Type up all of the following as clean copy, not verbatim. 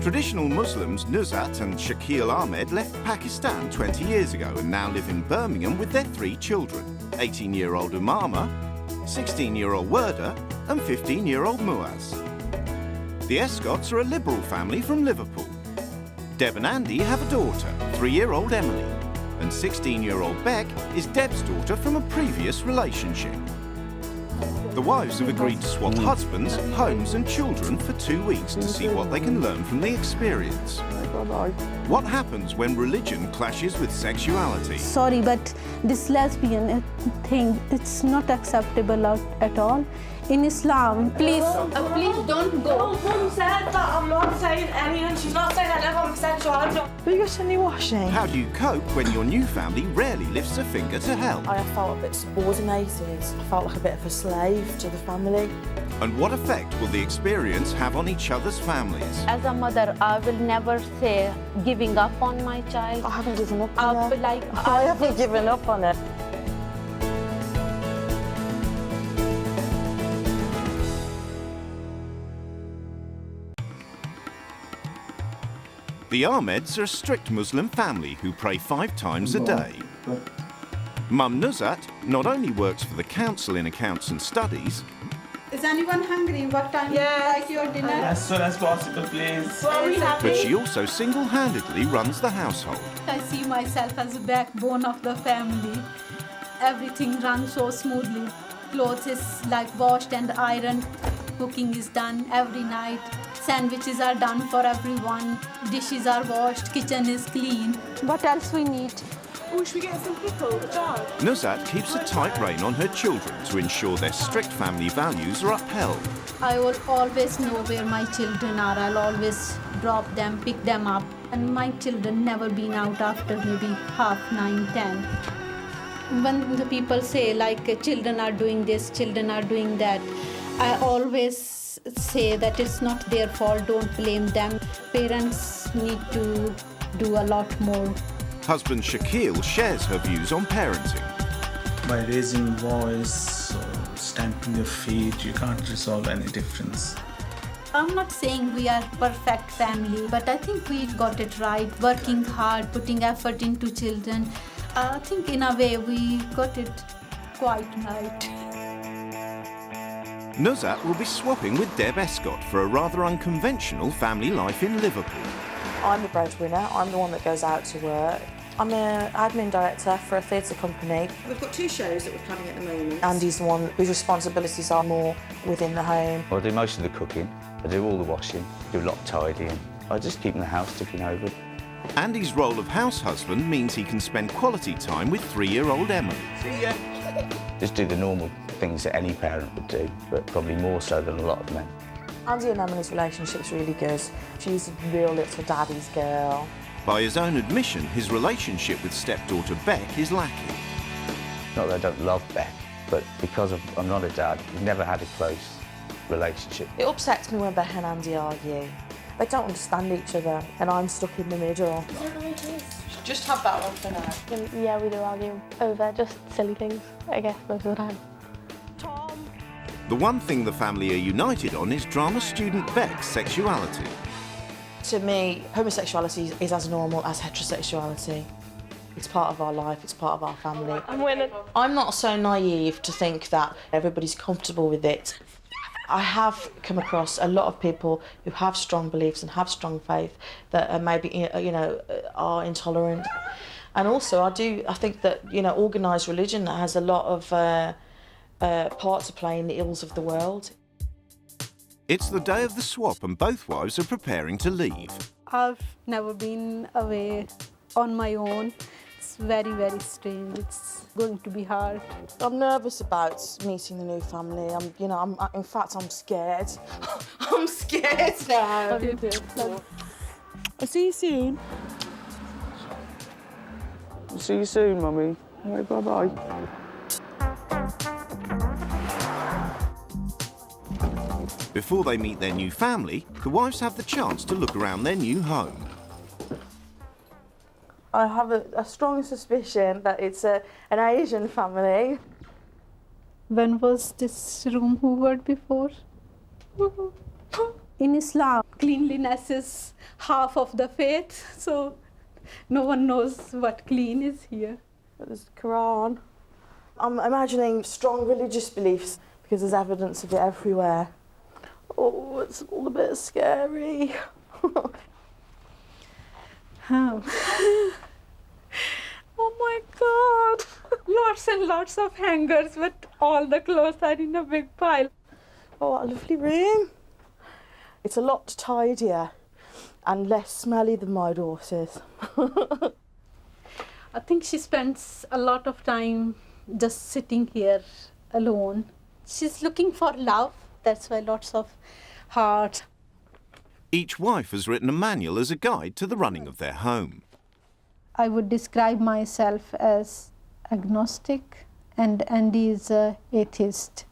Traditional Muslims Nuzhat and Shakil Ahmed left Pakistan 20 years ago and now live in Birmingham with their 3 children, 18-year-old Umama, 16-year-old Werda and 15-year-old Muaz. The Escots are a liberal family from Liverpool. Deb and Andy have a daughter, 3-year-old Emily, and 16-year-old Beck is Deb's daughter from a previous relationship. The wives have agreed to swap husbands, homes and children for 2 weeks to see what they can learn from the experience. What happens when religion clashes with sexuality? Sorry, but this lesbian thing, it's not acceptable at all. In Islam, please don't go. Mum said that I'm not saying anything. She's not saying I live homosexual. Will you go to any washing? How do you cope when your new family rarely lifts a finger to help? I felt a bit subordinated. I felt like a bit of a slave to the family. And what effect will the experience have on each other's families? As a mother, I will never say giving up on my child. I haven't given up on it. I haven't given up on it. The Ahmeds are a strict Muslim family who pray 5 times a day. Mum Nuzhat not only works for the council in accounts and studies, is anyone hungry? What time would you like your dinner? As soon as possible, please. but she also single-handedly runs the household. I see myself as a backbone of the family. Everything runs so smoothly. Clothes is like washed and ironed. Cooking is done every night. Sandwiches are done for everyone. Dishes are washed. Kitchen is clean. What else we need? Oh, should we get some pickle? Nuzhat keeps a tight rein on her children to ensure their strict family values are upheld. I will always know where my children are. I'll always drop them, pick them up. And my children never been out after maybe 9:30, 10. When the people say like children are doing this, children are doing that, I always say that it's not their fault, don't blame them. Parents need to do a lot more. Husband Shakil shares her views on parenting. By raising voice or stamping your feet, you can't resolve any difference. I'm not saying we are perfect family, but I think we got it right, working hard, putting effort into children. I think in a way we got it quite right. Nuzhat will be swapping with Deb Escott for a rather unconventional family life in Liverpool. I'm the breadwinner. I'm the one that goes out to work. I'm an admin director for a theatre company. We've got 2 shows that we're planning at the moment. Andy's the one whose responsibilities are more within the home. I do most of the cooking, I do all the washing, do a lot of tidying. I just keep the house ticking over. Andy's role of house husband means he can spend quality time with 3-year-old Emily. See ya! Just do the normal things that any parent would do, but probably more so than a lot of men. Andy and Emily's relationship's really good. She's a real little daddy's girl. By his own admission, his relationship with stepdaughter Beck is lacking. Not that I don't love Beck, but because I'm not a dad, we've never had a close relationship. It upsets me when Beck and Andy argue. They don't understand each other, and I'm stuck in the middle. Just have that one for now. Yeah, we do argue over just silly things, I guess, most of the time. The one thing the family are united on is drama student Beck's sexuality. To me, homosexuality is as normal as heterosexuality. It's part of our life, it's part of our family. I'm winning. I'm not so naive to think that everybody's comfortable with it. I have come across a lot of people who have strong beliefs and have strong faith that are maybe, are intolerant. And also, I think that, organised religion has a lot of part to play in the ills of the world. It's the day of the swap and both wives are preparing to leave. I've never been away on my own. It's very, very strange. It's going to be hard. I'm nervous about meeting the new family. In fact, I'm scared. I'm scared now. I'll see you soon. I'll see you soon, Mummy. All right, bye-bye. Before they meet their new family, the wives have the chance to look around their new home. I have a strong suspicion that it's an Asian family. When was this room hoovered before? In Islam, cleanliness is half of the faith, so no one knows what clean is here. There's the Quran. I'm imagining strong religious beliefs because there's evidence of it everywhere. Oh, it's all a bit scary. Oh. Oh my God! Lots and lots of hangers, but all the clothes are in a big pile. Oh, what a lovely room. It's a lot tidier and less smelly than my daughter's. I think she spends a lot of time just sitting here alone. She's looking for love, that's why lots of hearts. Each wife has written a manual as a guide to the running of their home. I would describe myself as agnostic and Andy is an atheist.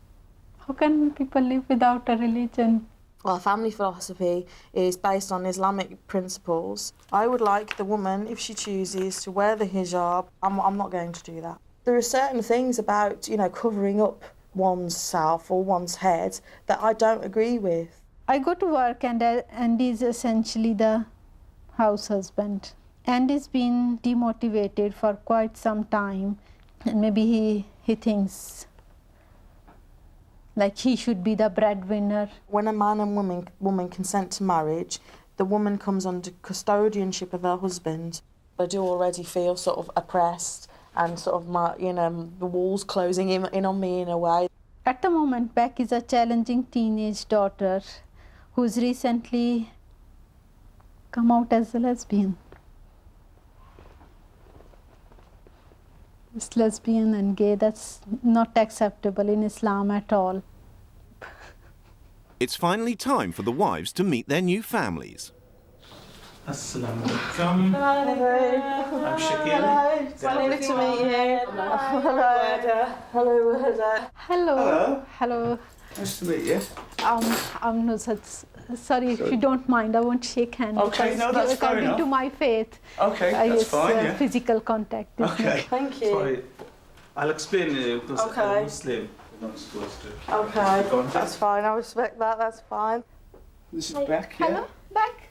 How can people live without a religion? Well, family philosophy is based on Islamic principles. I would like the woman, if she chooses, to wear the hijab. I'm not going to do that. There are certain things about, covering up one's self or one's head that I don't agree with. I go to work and Andy is essentially the house husband. Andy's been demotivated for quite some time, and maybe he thinks like he should be the breadwinner. When a man and woman consent to marriage, the woman comes under custodianship of her husband. I do already feel sort of oppressed and sort of the walls closing in on me in a way. At the moment, Beck is a challenging teenage daughter who's recently come out as a lesbian. It's lesbian and gay, that's not acceptable in Islam at all. It's finally time for the wives to meet their new families. Assalamu alaikum. Hello. I'm Shakil. It's lovely to meet you. Hello. Hello. Hello. Hello. Nice to meet you. I'm Nusrat. Sorry if you don't mind, I won't shake hands. Okay, because no, that's fair according enough. to my faith, Okay, that's it's fine, yeah. physical contact. Isn't Okay. it? Thank you. Sorry. I'll explain because Okay. I'm Muslim. You're not supposed to. Okay, Go on. that's fine. I respect that. That's fine. This is Beck, yeah? Hello, Beck.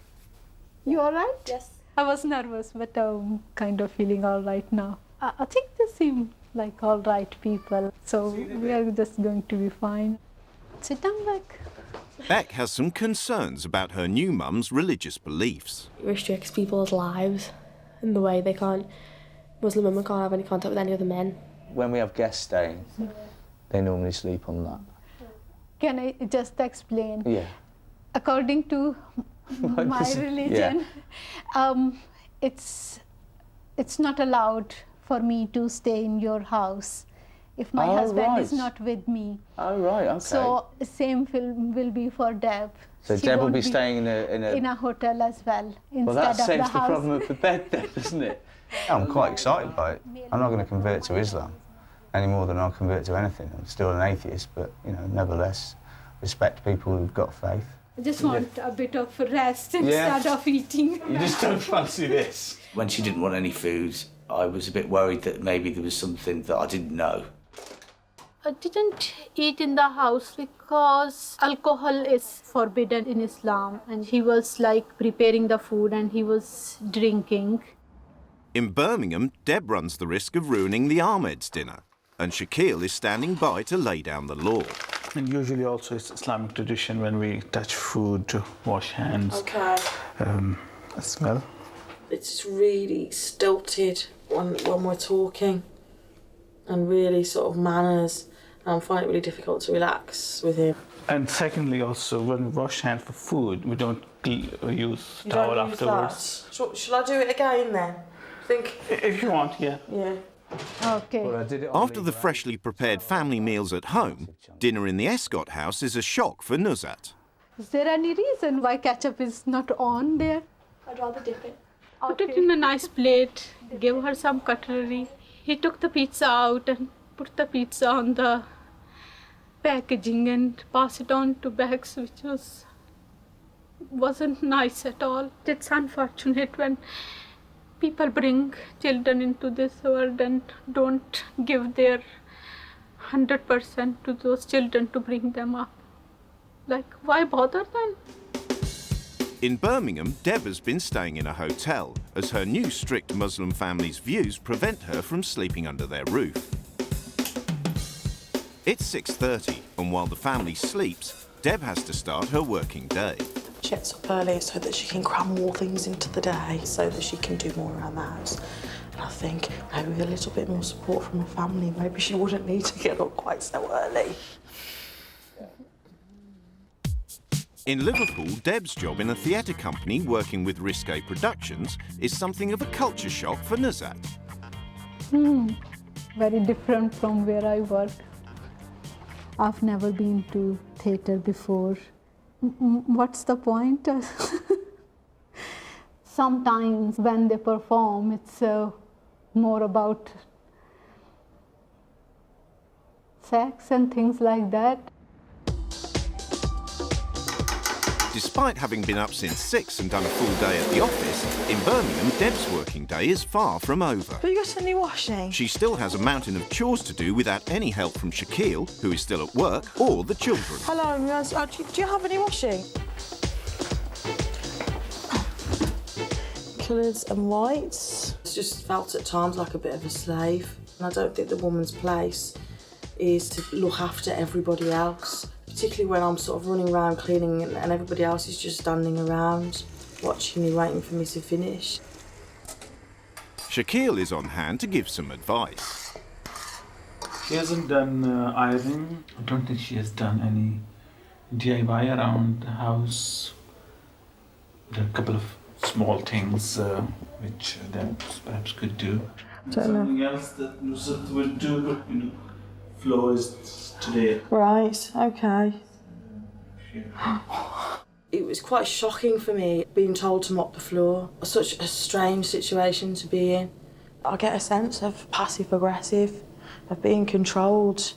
You all right? Yes. I was nervous, but I'm kind of feeling all right now. I think they seem like all right people, so we are just going to be fine. Sit down, Beck. Beck has some concerns about her new mum's religious beliefs. It restricts people's lives in the way Muslim women can't have any contact with any other men. When we have guests staying, they normally sleep on that. Can I just explain? Yeah. According to my religion, it's not allowed for me to stay in your house if my husband is not with me. Oh, right, okay. So same will be for Deb. So She Deb will won't be staying in a hotel as well instead Well, that of the saves the house. problem of the bed then, doesn't it? I'm quite excited by it. I'm not going to convert to Islam any more than I'll convert to anything. I'm still an atheist, but, nevertheless, respect people who've got faith. I just want a bit of rest instead of eating. You just don't fancy this? When she didn't want any food, I was a bit worried that maybe there was something that I didn't know. I didn't eat in the house because alcohol is forbidden in Islam, and he was like preparing the food and he was drinking. In Birmingham, Deb runs the risk of ruining the Ahmed's dinner, and Shakil is standing by to lay down the law. And usually also it's Islamic tradition when we touch food to wash hands. Okay. Smell. It's really stilted when we're talking, and really sort of manners. And I find it really difficult to relax with him. And secondly, also when we wash hands for food, we don't use towel afterwards. Shall I do it again then? If you want, yeah. Yeah. Okay. After the freshly prepared family meals at home, dinner in the Escott house is a shock for Nusrat. Is there any reason why ketchup is not on there? I'd rather dip it. Put it in a nice plate, give her some cutlery. He took the pizza out and put the pizza on the packaging and passed it on to Bex, which wasn't nice at all. It's unfortunate when people bring children into this world and don't give their 100% to those children to bring them up. Like, why bother then? In Birmingham, Deb has been staying in a hotel as her new strict Muslim family's views prevent her from sleeping under their roof. It's 6:30, and while the family sleeps, Deb has to start her working day. She gets up early so that she can cram more things into the day, so that she can do more around the house. And I think maybe with a little bit more support from her family, maybe she wouldn't need to get up quite so early. In Liverpool, Deb's job in a theatre company working with risque productions is something of a culture shock for Nuzhat. Very different from where I work. I've never been to theatre before. What's the point? Sometimes when they perform, it's more about sex and things like that. Despite having been up since 6 and done a full day at the office, in Birmingham, Deb's working day is far from over. But you got any washing? She still has a mountain of chores to do without any help from Shaquille, who is still at work, or the children. Hello, do you have any washing? Colours and whites. It's just felt at times like a bit of a slave. And I don't think the woman's place is to look after everybody else, particularly when I'm sort of running around cleaning and everybody else is just standing around, watching me, waiting for me to finish. Shaquille is on hand to give some advice. She hasn't done ironing. I don't think she has done any DIY around the house. There are a couple of small things which that perhaps could do. Something else that Nuzhat would do, but floors today. Right, okay. It was quite shocking for me being told to mop the floor. Such a strange situation to be in. I get a sense of passive-aggressive, of being controlled.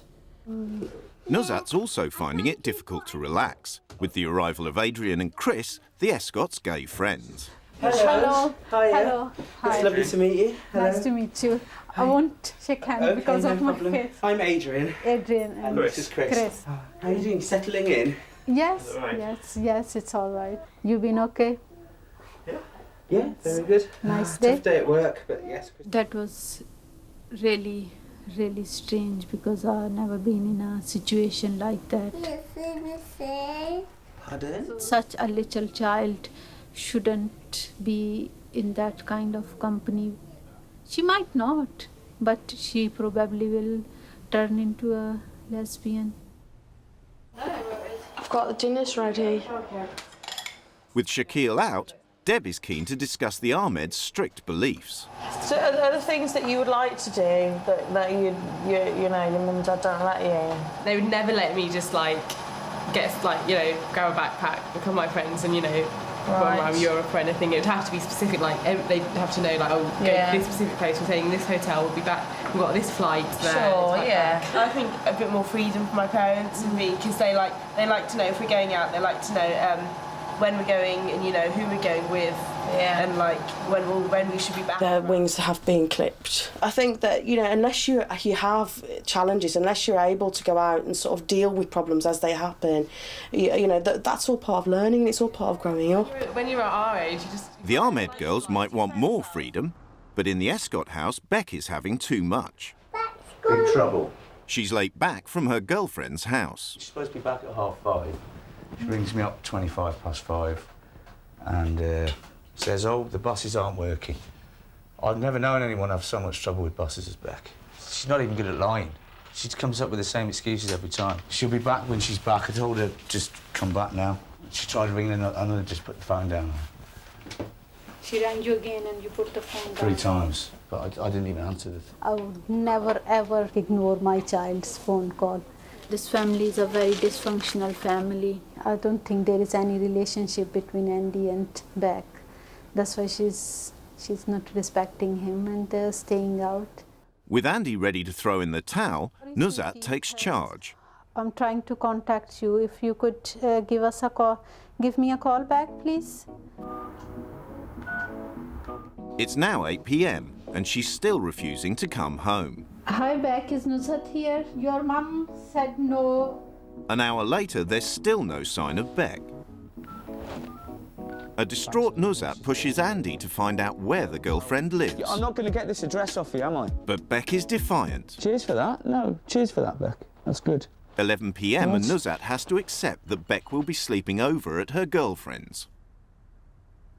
Nuzhat's also finding it difficult to relax. With the arrival of Adrian and Chris, the Escott's gay friends. Hello. Hiya. Hello. Hi. It's lovely to meet you. Hello. Nice to meet you. I won't shake hands because of my face. I'm Adrian. Adrian and This is Chris. How are you doing? Settling in? Yes, Right. yes, it's all right. You been okay? Yeah, very good. Nice day. Tough day at work, but yes. That was really, really strange because I've never been in a situation like that. Pardon? Such a little child shouldn't be in that kind of company. She might not, but she probably will turn into a lesbian. I've got the dinners ready. With Shaquille out, Deb is keen to discuss the Ahmed's strict beliefs. So are there things that you would like to do that you know, your mum and dad don't let you? They would never let me just grab a backpack, become my friends and, go around Europe or anything. It would have to be specific, they'd have to know, go to this specific place. We're saying this hotel, we'll be back, we've got this flight there. Sure, yeah. I think a bit more freedom for my parents and me, because they like to know if we're going out, they like to know when we're going and, who we're going with and, when we should be back. Their wings have been clipped. I think that, unless you have challenges, unless you're able to go out and sort of deal with problems as they happen, that's all part of learning, it's all part of growing up. When you're at our age, you just... The Ahmed girls might want more freedom, but in the Escott house, Beck is having too much. Big trouble. She's late back from her girlfriend's house. She's supposed to be back at 5:30. She rings me up 5:25 and says, oh, the buses aren't working. I've never known anyone have so much trouble with buses as Beck. She's not even good at lying. She comes up with the same excuses every time. She'll be back when she's back. I told her, just come back now. She tried ringing and I just put the phone down. She rang you again and you put the phone down? 3 times, but I didn't even answer it. I would never ever ignore my child's phone call. This family is a very dysfunctional family. I don't think there is any relationship between Andy and Beck. That's why she's not respecting him and they're staying out. With Andy ready to throw in the towel, Nuzhat takes charge. I'm trying to contact you. If you could give me a call back, please. It's now 8 p.m. and she's still refusing to come home. Hi, Beck, is Nuzhat here? Your mum said no. An hour later, there's still no sign of Beck. A distraught Nuzhat pushes Andy to find out where the girlfriend lives. I'm not going to get this address off you, am I? But Beck is defiant. Cheers for that. No, cheers for that, Beck. That's good. 11 p.m. and Nuzhat has to accept that Beck will be sleeping over at her girlfriend's.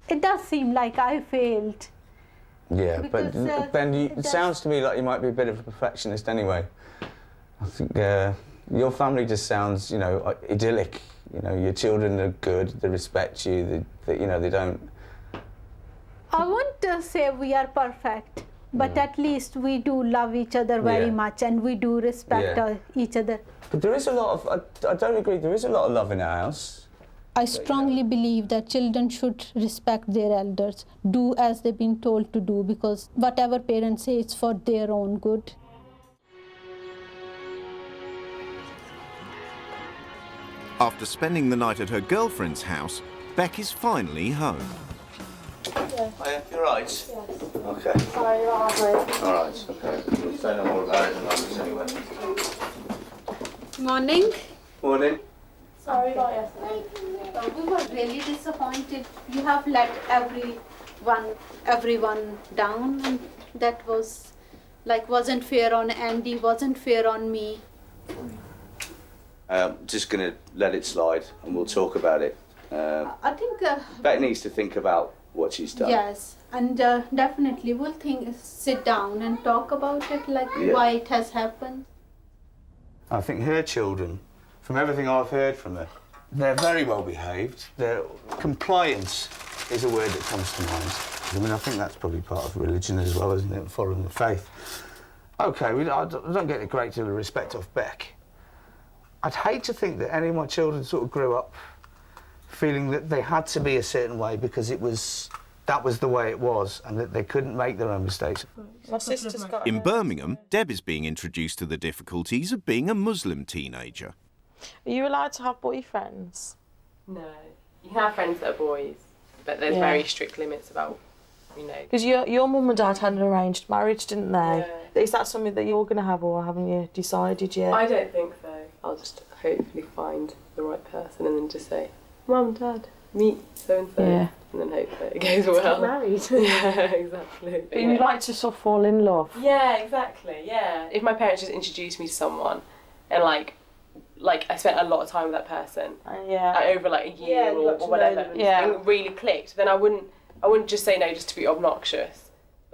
It does seem like I failed. Yeah, Because, but Ben, it sounds to me like you might be a bit of a perfectionist anyway. I think your family just sounds, you know, idyllic. You know, your children are good, they respect you, you know, they don't... I won't say we are perfect, but at least we do love each other very much and we do respect each other. But there is a lot of, I don't agree, there is a lot of love in our house. I strongly believe that children should respect their elders, do as they've been told to do, because whatever parents say, it's for their own good. After spending the night at her girlfriend's house, Beck is finally home. Yeah. Oh, yeah, you're right. Yes. Okay. Sorry, you're all right. All right, okay. We'll say no more about it than anyway. Morning. Morning. Sorry about yesterday. We were really disappointed. You have let everyone down, and that was wasn't fair on Andy, wasn't fair on me. Just going to let it slide and we'll talk about it. I think... Beck needs to think about what she's done. Yes, and definitely we'll sit down and talk about it, why it has happened. I think her children, from everything I've heard from her, they're very well behaved. Their compliance is a word that comes to mind. I mean, I think that's probably part of religion as well, isn't it? Following the faith. OK, I don't get a great deal of respect off Beck. I'd hate to think that any of my children sort of grew up feeling that they had to be a certain way because that was the way it was and that they couldn't make their own mistakes. My sister's got... In Birmingham, Deb is being introduced to the difficulties of being a Muslim teenager. Are you allowed to have boyfriends? No. You can have friends that are boys, but there's very strict limits about, you know... Because your mum and dad had an arranged marriage, didn't they? Yeah. Is that something that you're going to have, or haven't you decided yet? I don't think so. I'll just hopefully find the right person and then just say, Mum, Dad, meet so-and-so. Yeah. And then hope that it goes well. Get married. Yeah, exactly. But you'd like to sort of fall in love? Yeah, exactly, yeah. If my parents just introduced me to someone and like I spent a lot of time with that person over a year or whatever, and it really clicked, then I wouldn't just say no just to be obnoxious.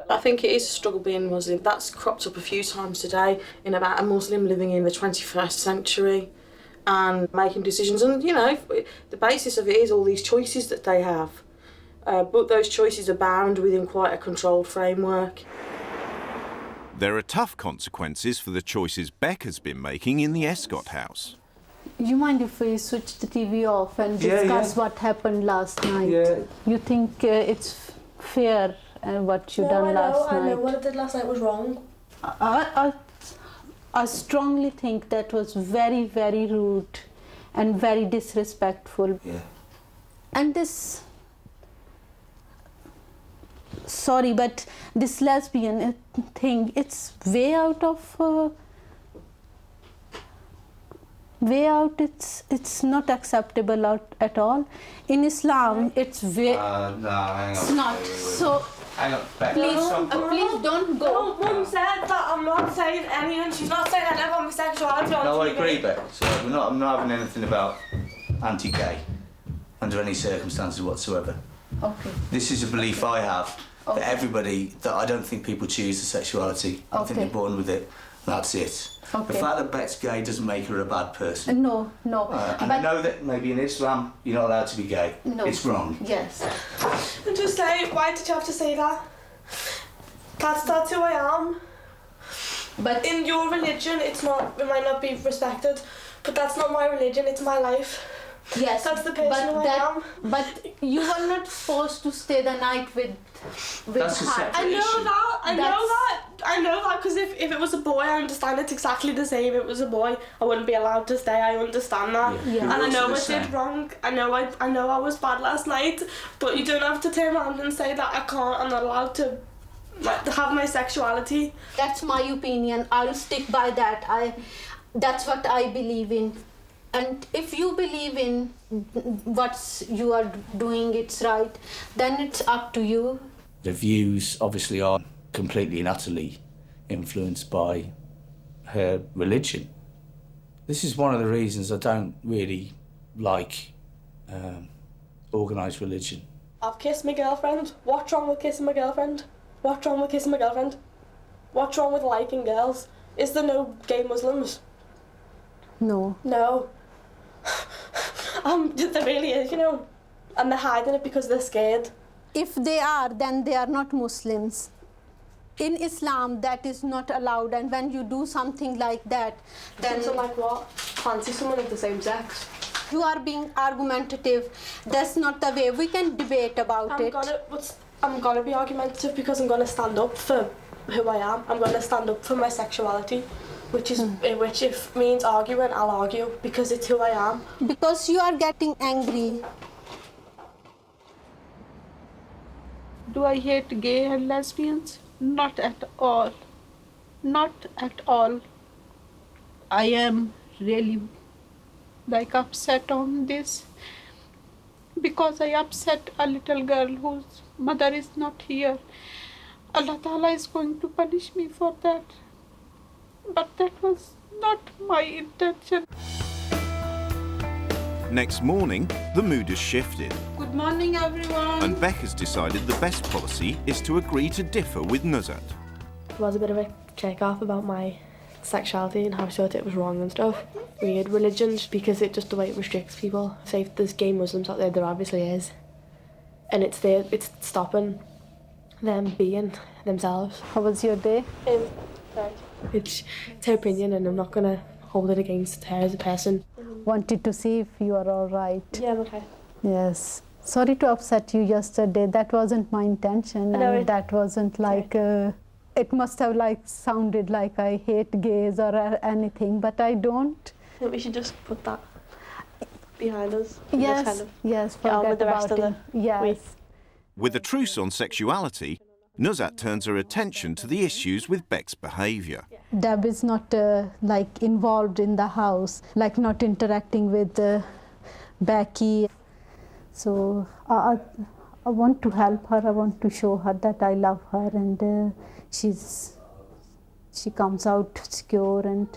I think it is a struggle being Muslim. That's cropped up a few times today in about a Muslim living in the 21st century and making decisions. And, you know, the basis of it is all these choices that they have. But those choices are bound within quite a controlled framework. There are tough consequences for the choices Beck has been making in the Escott house. You mind if we switch the TV off and discuss what happened last night? Yeah. You think it's fair what you done last night? I know what I did last night was wrong. I strongly think that was very, very rude and very disrespectful. Yeah. And this... Sorry, but this lesbian thing, it's way out of... way out, it's not acceptable at all. In Islam, it's way... No, hang on. It's not. So... Hang on, Beck. Please don't go. Mum said that I'm not saying anything. She's not saying anything about my sexuality on TV. No, I agree, Beck. So I'm not having anything about anti-gay under any circumstances whatsoever. Okay. This is a belief I have that everybody, that I don't think people choose the sexuality. I think they're born with it. That's it. Okay. The fact that Beck's gay doesn't make her a bad person. No. And I know that maybe in Islam you're not allowed to be gay. No. It's wrong. Yes. And just say, why did you have to say that? That's who I am. But in your religion, it might not be respected, but that's not my religion, it's my life. Yes, that's the person who I am. But you were not supposed to stay the night with that's her. I know that, because if it was a boy, I understand it's exactly the same. If it was a boy, I wouldn't be allowed to stay. I understand that. Yeah. And I know I did wrong. I know I was bad last night, but you don't have to turn around and say that I'm not allowed to have my sexuality. That's my opinion. I'll stick by that. That's what I believe in. And if you believe in what you are doing, it's right, then it's up to you. The views obviously are completely and utterly influenced by her religion. This is one of the reasons I don't really like organised religion. I've kissed my girlfriend. What's wrong with kissing my girlfriend? What's wrong with kissing my girlfriend? What's wrong with liking girls? Is there no gay Muslims? No. No. There really is, you know. And they're hiding it because they're scared. If they are, then they are not Muslims. In Islam, that is not allowed, and when you do something like that, then... So like what? Fancy someone of the same sex? You are being argumentative. That's not the way. We can debate about it. I'm gonna be argumentative because I'm gonna stand up for who I am. I'm gonna stand up for my sexuality, which is which if means arguing, I'll argue because it's who I am. Because you are getting angry. Do I hate gay and lesbians? Not at all. Not at all. I am really upset on this because I upset a little girl whose mother is not here. Allah Ta'ala is going to punish me for that. But that was not my intention. Next morning, the mood has shifted, Good morning, everyone. and Beck has decided the best policy is to agree to differ with Nuzhat. It was a bit of a check-off about my sexuality and how I thought it was wrong and stuff. Weird religions, because it just the way it restricts people. Say if there's gay Muslims out there obviously is. And it's stopping them being themselves. How was your day? It's her opinion and I'm not going to hold it against her as a person. Wanted to see if you are all right. Yeah, I'm okay. Yes. Sorry to upset you yesterday. That wasn't my intention. And that wasn't like... it must have sounded like I hate gays or anything, but I don't. I think we should just put that behind us. Yes, yes, forget with the rest about of it. Yes. With a truce on sexuality, Nuzhat turns her attention to the issues with Beck's behaviour. Deb is not involved in the house, not interacting with Becky. So I want to help her. I want to show her that I love her, and she comes out secure and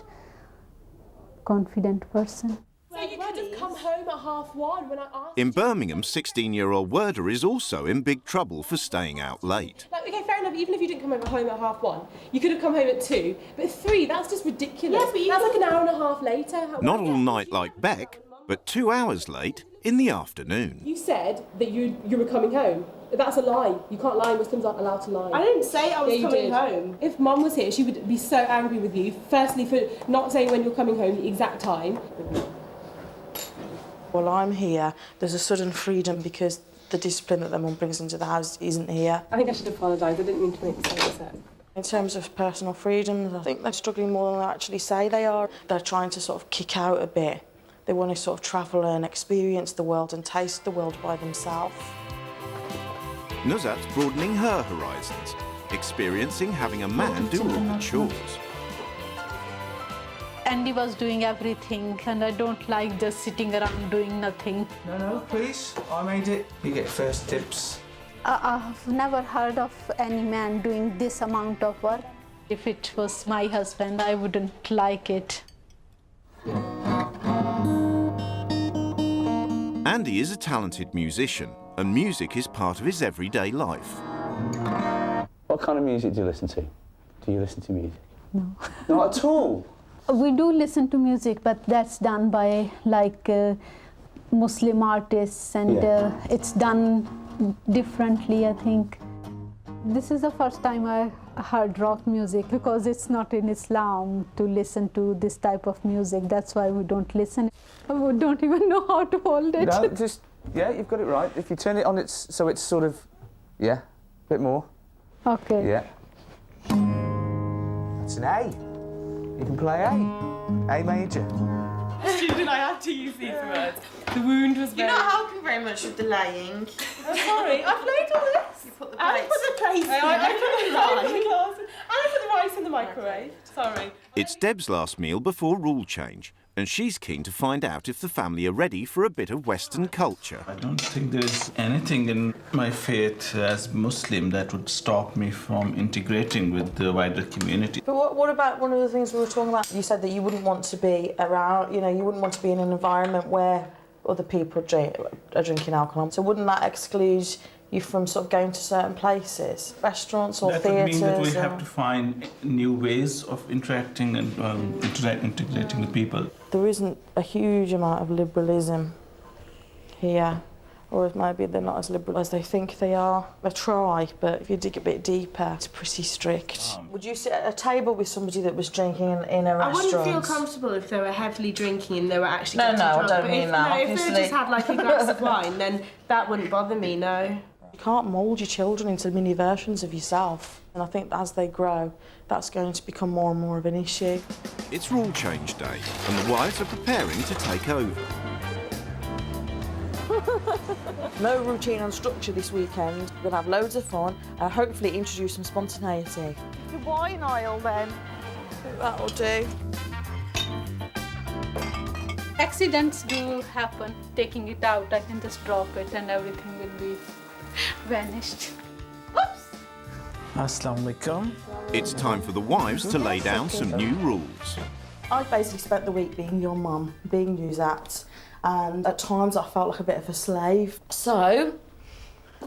confident person. So you could have come home at 1:30 when I asked. In Birmingham, 16-year-old Werder is also in big trouble for staying out late. Okay, fair enough, even if you didn't come home at 1:30, you could have come home at 2, but 3, that's just ridiculous. Yes, but that's an hour and a half later. Not all night like Beck, but 2 hours late in the afternoon. You said that you were coming home. That's a lie. You can't lie. Muslims aren't allowed to lie. I didn't say I was coming home. If Mum was here, she would be so angry with you. Firstly, for not saying when you're coming home, the exact time. While I'm here, there's a sudden freedom because the discipline that their mum brings into the house isn't here. I think I should apologise. I didn't mean to make you so upset. In terms of personal freedoms, I think they're struggling more than they actually say they are. They're trying to sort of kick out a bit. They want to sort of travel and experience the world and taste the world by themselves. Nuzhat's broadening her horizons, experiencing having a man do all the chores. Andy was doing everything, and I don't like just sitting around doing nothing. No, please. I made it. You get first tips. I've never heard of any man doing this amount of work. If it was my husband, I wouldn't like it. Andy is a talented musician, and music is part of his everyday life. What kind of music do you listen to? Do you listen to music? No. Not at all? We do listen to music, but that's done by Muslim artists, and it's done differently, I think. This is the first time I heard rock music because it's not in Islam to listen to this type of music. That's why we don't listen. We don't even know how to hold it. No, just, you've got it right. If you turn it on, so it's sort of, a bit more. Okay. Yeah. That's an A. You can play A major. Student, I had to use these words. The wound was very... You're not helping very much with the laying. I'm sorry, I've laid all this. You put the I plates. put the plates in. I put the rice in the microwave. Sorry. It's Deb's last meal before rule change, and she's keen to find out if the family are ready for a bit of Western culture. I don't think there's anything in my faith as Muslim that would stop me from integrating with the wider community. But what about one of the things we were talking about? You said that you wouldn't want to be around, you wouldn't want to be in an environment where other people are drinking alcohol. So wouldn't that exclude you from sort of going to certain places, restaurants or theatres? That would mean that we have to find new ways of interacting and integrating with people. There isn't a huge amount of liberalism here, or maybe they're not as liberal as they think they are. They try, but if you dig a bit deeper, it's pretty strict. Would you sit at a table with somebody that was drinking in a restaurant? I wouldn't feel comfortable if they were heavily drinking and they were actually getting No, drunk. I don't mean that, if they just had like a glass of wine, then that wouldn't bother me, no. You can't mould your children into mini versions of yourself. And I think as they grow, that's going to become more and more of an issue. It's rule change day, and the wives are preparing to take over. No routine and structure this weekend. We're going to have loads of fun and hopefully introduce some spontaneity. The wine aisle then. I think that'll do. Accidents do happen. Taking it out, I can just drop it and everything will be vanished. Oops! Assalamu alaikum. It's time for the wives to lay down some new rules. I've basically spent the week being your mum, being Nuzat, and at times I felt like a bit of a slave. So,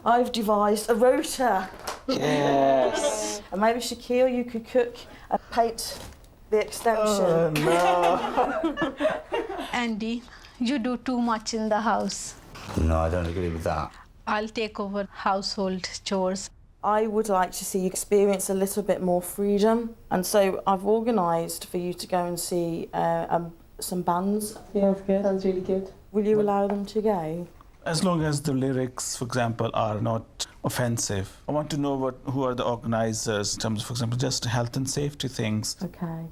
I've devised a rota. Yes. And maybe, Shaquille, you could cook and paint the extension. Oh, no. Andy, you do too much in the house. No, I don't agree with that. I'll take over household chores. I would like to see you experience a little bit more freedom, and so I've organised for you to go and see some bands. Yeah, good. Sounds really good. Will you allow them to go? As long as the lyrics, for example, are not offensive. I want to know who are the organisers in terms of, for example, just health and safety things. Okay.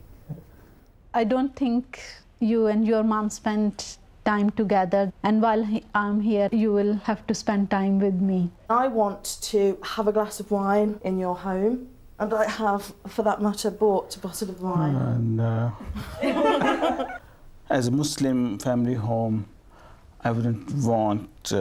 I don't think you and your mom spent time together, and while I'm here, you will have to spend time with me. I want to have a glass of wine in your home, and I have, for that matter, bought a bottle of wine. And as a Muslim family home, I wouldn't want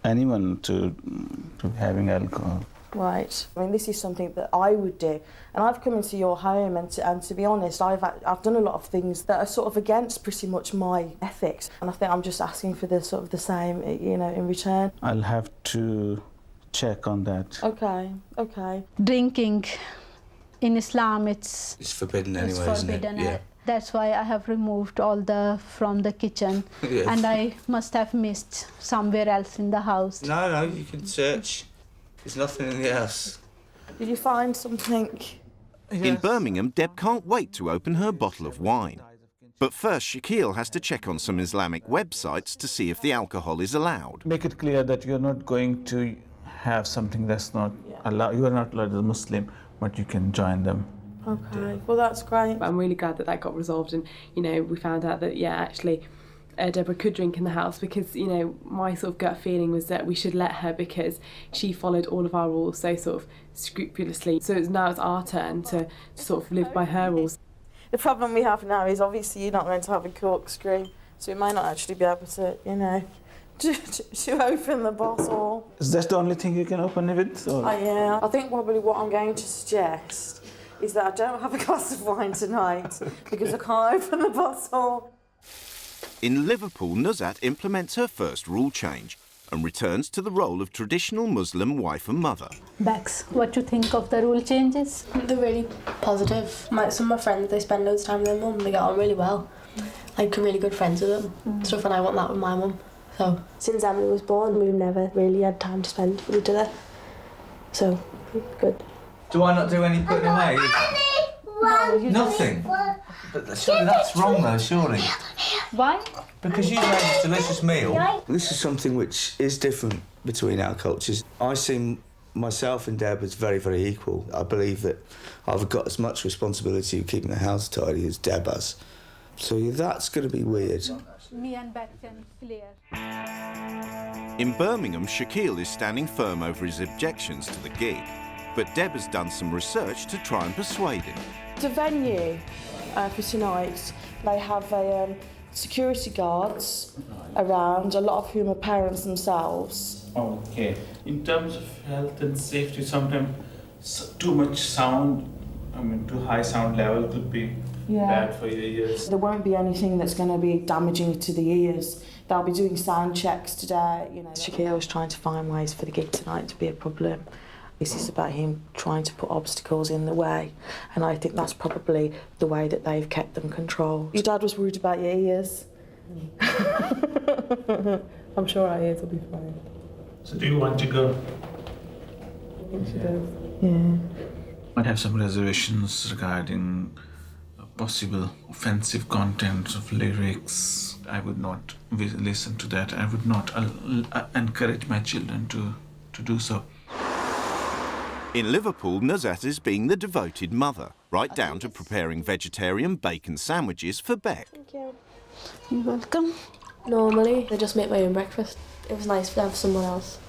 anyone to be having alcohol. Right. I mean, this is something that I would do, and I've come into your home, and to be honest, I've done a lot of things that are sort of against pretty much my ethics, and I think I'm just asking for the sort of the same, in return. I'll have to check on that. Okay. Okay. Drinking in Islam, it's forbidden anyway, isn't it? Yeah. That's why I have removed all from the kitchen, Yeah. and I must have missed somewhere else in the house. No, you can search. There's nothing in the house. Did you find something? In Birmingham, Deb can't wait to open her bottle of wine. But first, Shaquille has to check on some Islamic websites to see if the alcohol is allowed. Make it clear that you're not going to have something that's not allowed. You are not allowed as a Muslim, but you can join them. Okay, well that's great. I'm really glad that got resolved, and we found out that actually Deborah could drink in the house, because my sort of gut feeling was that we should let her, because she followed all of our rules so sort of scrupulously. So now it's our turn to sort of live by her rules. The problem we have now is obviously you're not going to have a corkscrew, so we might not actually be able to, to open the bottle. Is that the only thing you can open it with? Or? Yeah. I think probably what I'm going to suggest is that I don't have a glass of wine tonight because I can't open the bottle. In Liverpool, Nuzat implements her first rule change and returns to the role of traditional Muslim wife and mother. Bex, what do you think of the rule changes? They're really positive. Some of my friends, they spend loads of time with their mum, they get on really well. Like, really good friends with them. Stuff, and I want that with my mum. So, since Emily was born, we've never really had time to spend with each other. So, good. Do I not do any putting away? Nothing. But surely that's wrong though, surely. Why? Because you made a delicious meal. This is something which is different between our cultures. I see myself and Deb as very, very equal. I believe that I've got as much responsibility of keeping the house tidy as Deb has. So that's going to be weird. Me and Bex and Claire. In Birmingham, Shaquille is standing firm over his objections to the gig, but Deb has done some research to try and persuade him. The venue for tonight, they have security guards around, a lot of whom are parents themselves. Okay. In terms of health and safety, sometimes too much sound, too high sound level could be bad for your ears. There won't be anything that's going to be damaging to the ears. They'll be doing sound checks today. Shaquille was trying to find ways for the gig tonight to be a problem. This is about him trying to put obstacles in the way, and I think that's probably the way that they've kept them controlled. Your dad was worried about your ears. I'm sure our ears will be fine. So do you want to go? I think she does. Yeah. I have some reservations regarding possible offensive content of lyrics. I would not listen to that. I would not encourage my children to do so. In Liverpool, Nuzat is being the devoted mother, right down to preparing vegetarian bacon sandwiches for Beck. Thank you. You're welcome. Normally, I just make my own breakfast. It was nice to have someone else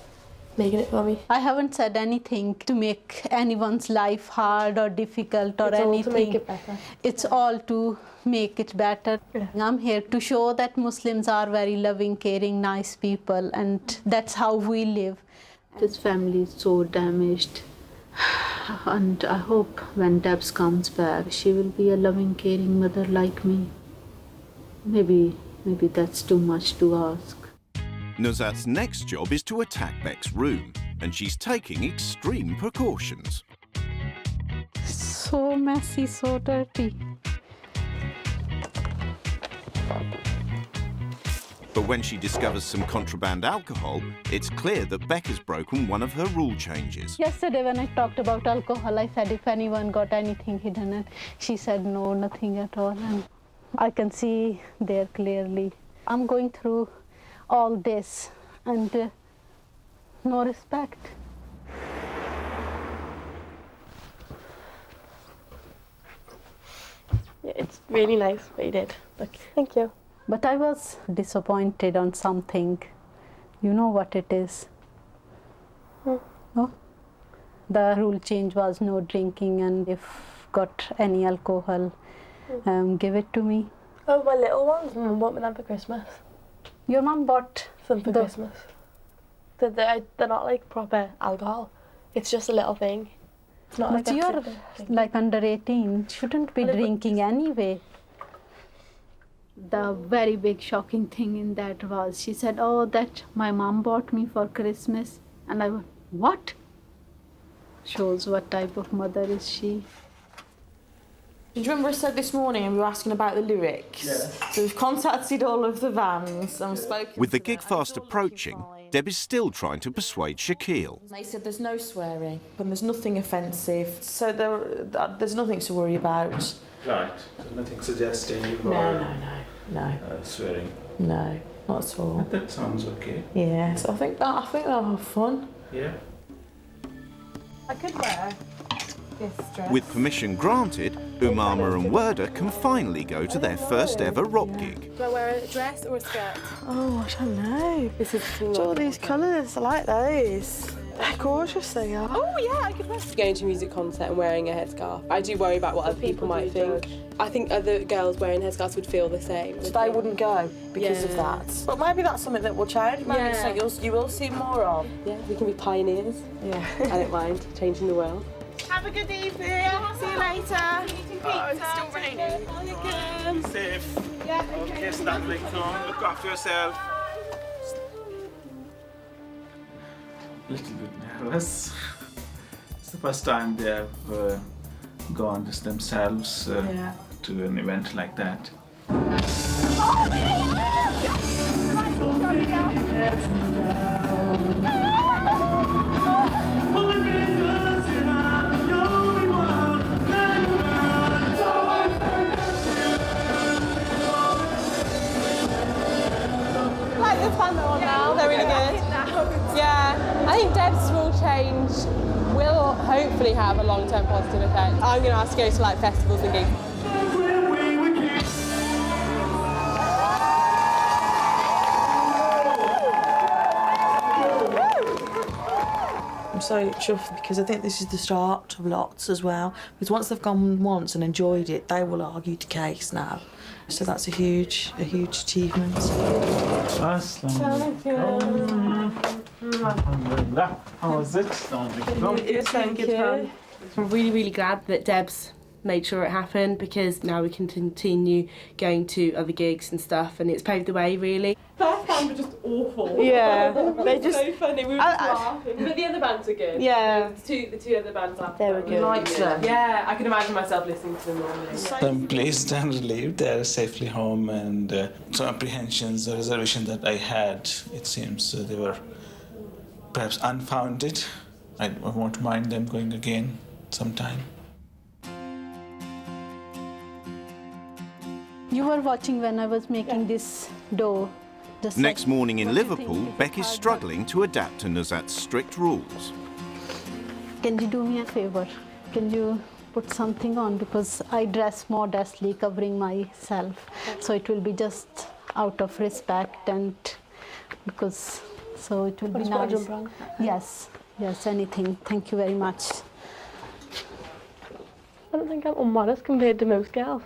making it for me. I haven't said anything to make anyone's life hard or difficult or It's all anything. to make it better. It's all to make it better. Yeah. I'm here to show that Muslims are very loving, caring, nice people, and that's how we live. His family is so damaged. And I hope when Debs comes back, she will be a loving, caring mother like me. Maybe that's too much to ask. Nuzat's next job is to attack Beck's room, and she's taking extreme precautions. So messy, so dirty. But when she discovers some contraband alcohol, it's clear that Beck has broken one of her rule changes. Yesterday when I talked about alcohol, I said if anyone got anything hidden, and she said no, nothing at all. And I can see there clearly. I'm going through all this and no respect. Yeah, it's really nice what you did. Look, thank you. But I was disappointed on something. You know what it is? No? The rule change was no drinking, and if got any alcohol, give it to me. Oh, my little ones. Mum bought me them for Christmas. Your mum bought them for Christmas. They're not like proper alcohol. It's just a little thing. It's not But like you're like under 18, shouldn't be drinking anyway. The very big shocking thing in that was, she said, oh, that my mom bought me for Christmas. And I went, what? Shows what type of mother is she. Do you remember I said this morning we were asking about the lyrics? Yeah. So we've contacted all of the vans and spoken. With the gig fast approaching, Deb is still trying to persuade Shaquille. They said there's no swearing and there's nothing offensive, so there's nothing to worry about. Right. So nothing suggesting No. Swearing. No, not at all. That sounds okay. Yeah. So I think they'll have fun. Yeah. I could wear this dress. With permission granted, Umama and Werder can finally go to their first ever rock gig. Do I wear a dress or a skirt? Oh, I don't know. This is all these colours. I like those. They're gorgeous, they are. Oh yeah, I could wear. Going to a music concert and wearing a headscarf. I do worry about what other people might think. I think other girls wearing headscarves would feel the same. So they wouldn't go because of that. But maybe that's something that will change. Maybe so you will see more of. Yeah, we can be pioneers. Yeah. I don't mind changing the world. Have a good evening. See you later. It's still raining. Be safe. Yeah. Okay, stop like look after yourself. A little bit nervous. It's the first time they have gone just themselves to an event like that. Like the fun they're on now, they're really good. Yeah, I think Deb's rule change will hopefully have a long-term positive effect. I'm going to ask to go to like festivals and gigs. I'm so chuffed because I think this is the start of lots as well. Because once they've gone once and enjoyed it, they will argue the case now. So that's a huge achievement. Thank you. How was it? Thank you. I'm really, really glad that Deb's made sure it happened, because now we can continue going to other gigs and stuff, and it's paved the way, really. First band were just awful. Yeah, they They just- so funny. We were just laughing. But the other bands are good. Yeah. The two other bands are. They were good. Liked them. Yeah, I can imagine myself listening to them normally. I'm pleased and relieved they're safely home, and some apprehensions, the reservation that I had, it seems they were perhaps unfounded. I won't mind them going again sometime. You were watching when I was making this dough. Just Next like, morning in what do you Liverpool, think? Beck is struggling to adapt to Nuzhat's strict rules. Can you do me a favor? Can you put something on? Because I dress modestly, covering myself. So it will be just out of respect, and because so it will be Just put a nice. jumper on. Yes, yes, anything. Thank you very much. I don't think I'm immodest compared to most girls.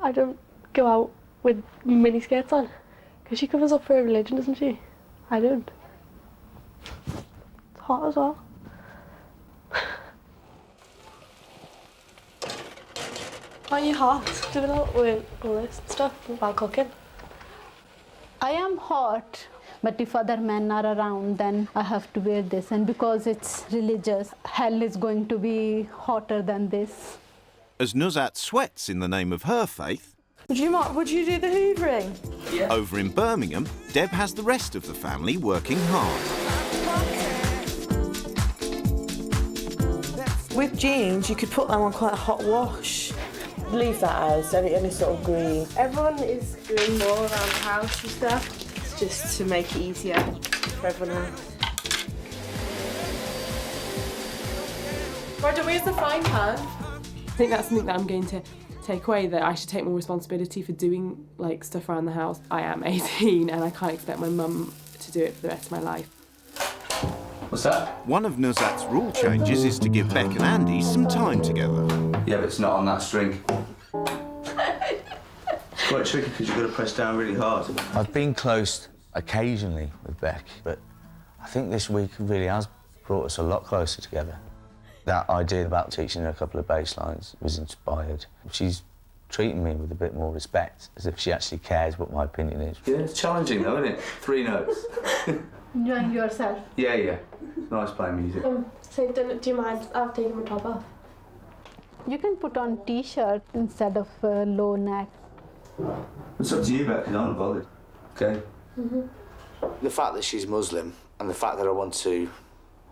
I don't go out with mini skirts on, because she covers up for her religion, doesn't she? I don't. It's hot as well. Are you hot doing all this stuff while cooking? I am hot, but if other men are around, then I have to wear this. And because it's religious, hell is going to be hotter than this. As Nuzhat sweats in the name of her faith, Would you do the hoovering? over in Birmingham, Deb has the rest of the family working hard. With jeans, you could put them on quite a hot wash. Leave that as any sort of green. Everyone is doing more around the house and stuff. It's just to make it easier for everyone else. Roger, where's the frying pan? I think that's something that I'm going to take away, that I should take more responsibility for doing like stuff around the house. I am 18 and I can't expect my mum to do it for the rest of my life. What's that? One of Nuzhat's rule changes is to give Beck and Andy some time together. Yeah, but it's not on that string. It's quite tricky because you've got to press down really hard. I've been close occasionally with Beck, but I think this week really has brought us a lot closer together. That idea about teaching her a couple of bass lines was inspired. She's treating me with a bit more respect, as if she actually cares what my opinion is. Yeah, it's challenging though, isn't it? 3 notes. Enjoying yourself. Yeah. It's nice playing music. So do you mind I've taken my top off? You can put on t-shirt instead of low neck. It's up to you, Beck, 'cause I'm not bothered. Okay? The fact that she's Muslim and the fact that I want to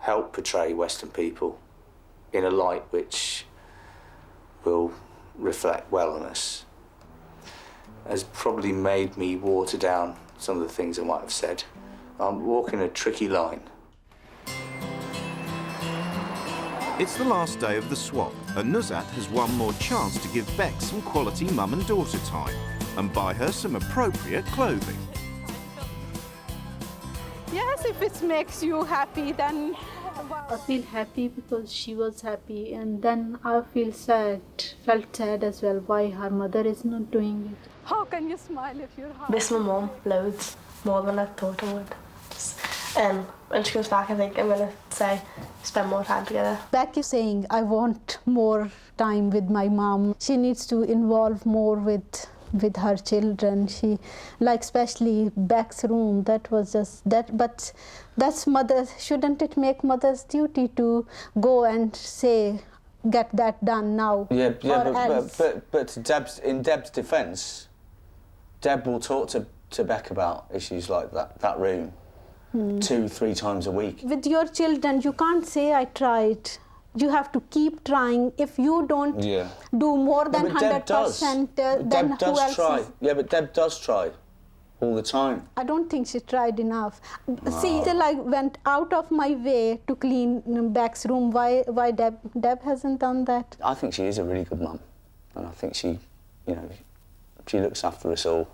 help portray Western people in a light which will reflect well on us has probably made me water down some of the things I might have said. I'm walking a tricky line. It's the last day of the swap, and Nuzhat has one more chance to give Beck some quality mum and daughter time and buy her some appropriate clothing. Yes, if it makes you happy, then I feel happy because she was happy, and then I feel sad, felt sad as well why her mother is not doing it. How can you smile if you're happy? Miss my mum loads, more than I thought I would. When she comes back, I think I'm going to say spend more time together. Beck is saying, I want more time with my mom. She needs to involve more with her children. She, like especially Beck's room, that was just that. But that's mother. Shouldn't it make mother's duty to go and say, get that done now? Yeah, or else. but to in Deb's defence, Deb will talk to Beck about issues like that room 2-3 times a week. With your children, you can't say I tried. You have to keep trying. If you don't do more than 100%, then Deb who does else try. is? Yeah, but Deb does try all the time. I don't think she tried enough. See, till I went out of my way to clean Beck's room. Why Deb hasn't done that? I think she is a really good mum, and I think she looks after us all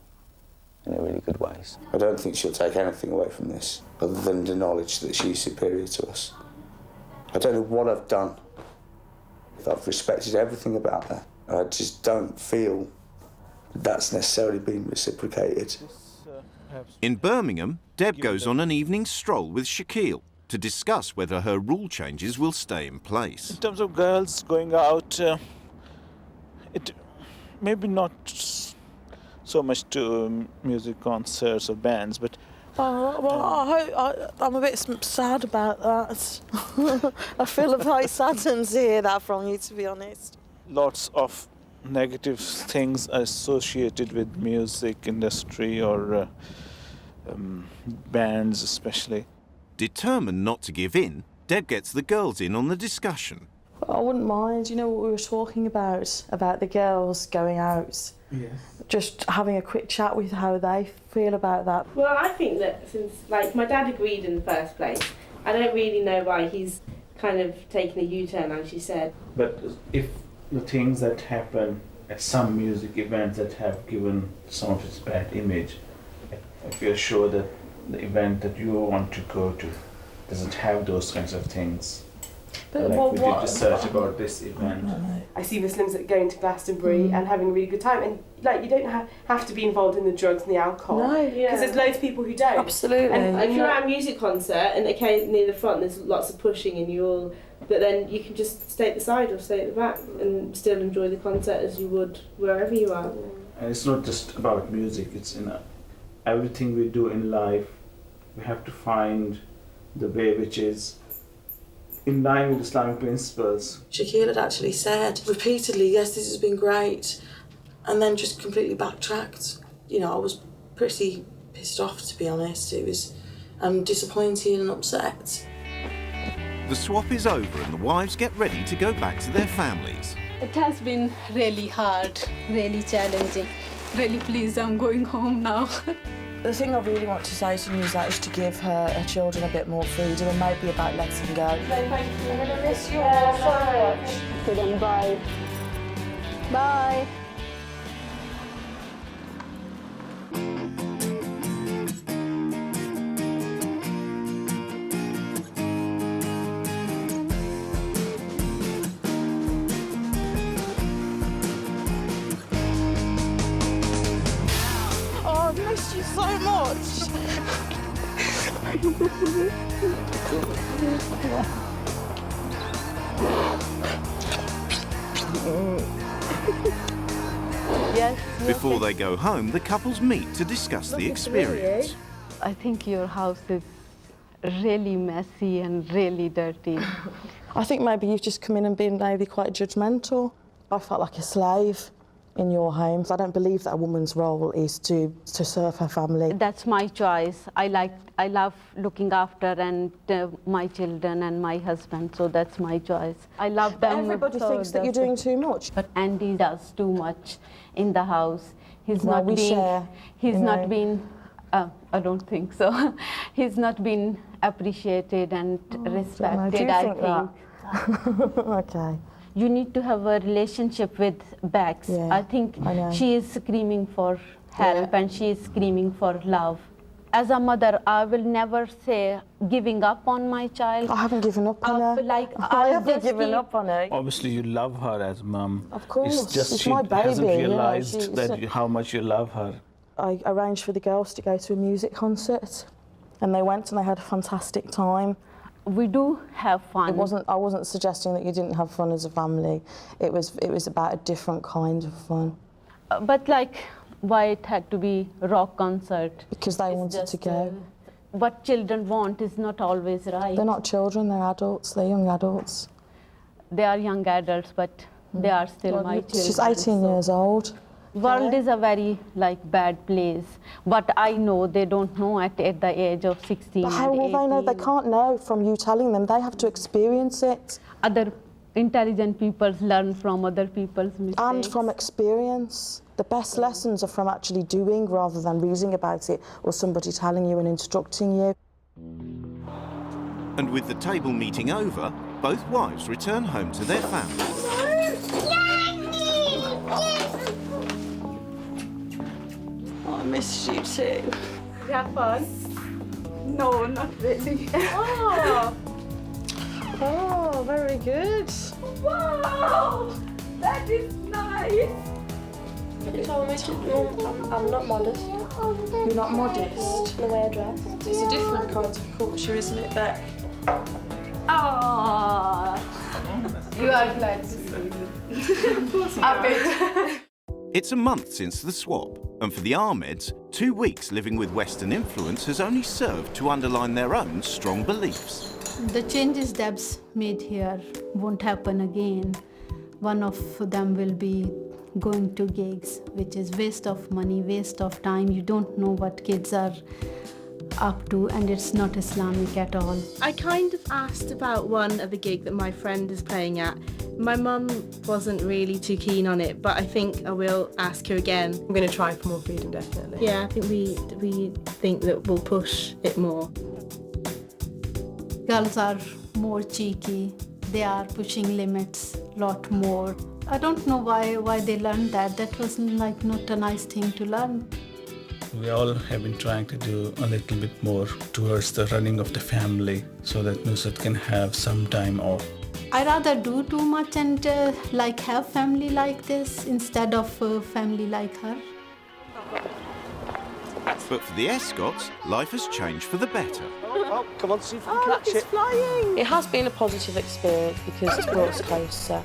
in a really good ways. I don't think she'll take anything away from this other than the knowledge that she's superior to us. I don't know what I've done. I've respected everything about her. I just don't feel that's necessarily been reciprocated. In Birmingham, Deb goes on an evening stroll with Shaquille to discuss whether her rule changes will stay in place. In terms of girls going out, it maybe not so much to music concerts or bands, but I'm a bit sad about that. I feel a bit saddened to hear that from you, to be honest. lots of negative things associated with music industry or bands especially. Determined not to give in, Deb gets the girls in on the discussion. I wouldn't mind, you know what we were talking about the girls going out. Yes. Just having a quick chat with how they feel about that. Well, I think that since, like, my dad agreed in the first place, I don't really know why he's kind of taken a U-turn, as you said. But if the things that happen at some music events that have given some of its bad image, if you're sure that the event that you want to go to doesn't have those kinds of things. But like we did research about this event. I see Muslims that go into Glastonbury and having a really good time, and like you don't have to be involved in the drugs and the alcohol. No, because there's loads of people who don't. Absolutely. And if you're at a music concert and okay, near the front there's lots of pushing and you all, but then you can just stay at the side or stay at the back and still enjoy the concert as you would wherever you are. And it's not just about music, it's in everything we do in life. We have to find the way which is in line with Islamic principles. Shaquille had actually said repeatedly, yes, this has been great, and then just completely backtracked. You know, I was pretty pissed off, to be honest. It was disappointed and upset. The swap is over and the wives get ready to go back to their families. It has been really hard, really challenging. Really pleased I'm going home now. The thing I really want to say to Nusa is to give her children a bit more freedom and maybe about letting go. No, thank you. I'm going to miss you all so much. Okay, then bye. Bye. Oh, I've missed you so much. Yes. Before they go home, the couples meet to discuss the experience. I think your house is really messy and really dirty. I think maybe you've just come in and been maybe quite judgmental. I felt like a slave in your home. I don't believe that a woman's role is to serve her family. That's my choice. I love looking after and my children and my husband, so that's my choice. I love them. Everybody thinks that you're doing too much. But Andy does too much in the house. He's Well, not we being. share, He's you not know. been. I don't think so. He's not been appreciated and respected. Do you I think that? Okay. You need to have a relationship with Bex. Yeah, I think I know. she is screaming for help and she is screaming for love. As a mother, I will never say giving up on my child. I haven't given up on her. Like, I haven't given up on her. Obviously you love her as mum. Of course, It's just it's she my baby, hasn't you know, realised she's- that how much you love her. I arranged for the girls to go to a music concert, and they went and they had a fantastic time. We do have fun. I wasn't suggesting that you didn't have fun as a family. It was about a different kind of fun. But like, why it had to be rock concert? Because they wanted to go. What children want is not always right. They're not children, they're adults, they're young adults. They are young adults, but they are still my children. She's 18 years old. World is a very bad place, but I know they don't know at the age of 16 But how and will they know? They 18. can't know from you telling them. They have to experience it. Other intelligent people learn from other people's mistakes. And from experience. The best lessons are from actually doing rather than reading about it or somebody telling you and instructing you. And with the table meeting over, both wives return home to their families. I missed you too. You had fun? No, not really. Oh. Oh. Very good. Wow, that is nice. You told me to. I'm not modest. You're not modest. The way I dress. It's a different kind of culture, isn't it, Beck? Oh, you are glad to see me. Of course you It's a month since the swap, and for the Ahmeds, 2 weeks living with Western influence has only served to underline their own strong beliefs. The changes Deb's made here won't happen again. One of them will be going to gigs, which is waste of money, waste of time. You don't know what kids are up to, and it's not Islamic at all. I kind of asked about one of the gig that my friend is playing at. My mum wasn't really too keen on it, but I think I will ask her again. I'm going to try for more freedom, definitely. Yeah, I think we think that we'll push it more. Girls are more cheeky. They are pushing limits a lot more. I don't know why they learned that. That was like not a nice thing to learn. We all have been trying to do a little bit more towards the running of the family so that Nusrat can have some time off. I rather do too much and like have family like this instead of family like her. But for the Escots, life has changed for the better. Oh, come on, see if we can catch it. Flying. It has been a positive experience because it's brought us closer.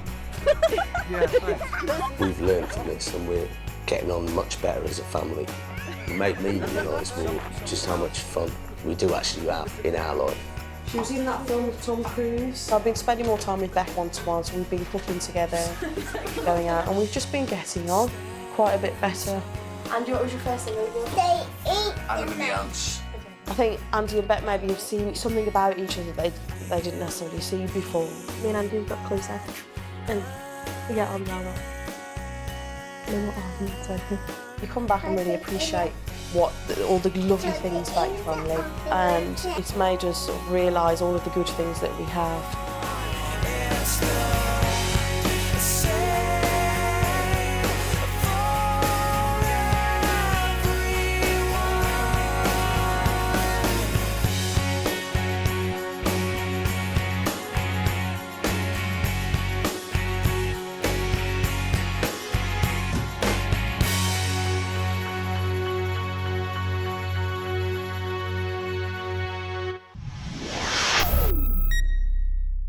We've learned from this and we're getting on much better as a family. It made me realise more just how much fun we do actually have in our life. She was in that film with Tom Cruise. I've been spending more time with Beck one-to-one, so we've been cooking together, going out, and we've just been getting on quite a bit better. Andy, what was your first thing that you did? Adam and the ants. I think Andy and Beck maybe have seen something about each other they didn't necessarily see before. Me and Andy got closer, and we get on well. We're not arguing, so. You come back and really appreciate all the lovely things about your family, and it's made us sort of realise all of the good things that we have.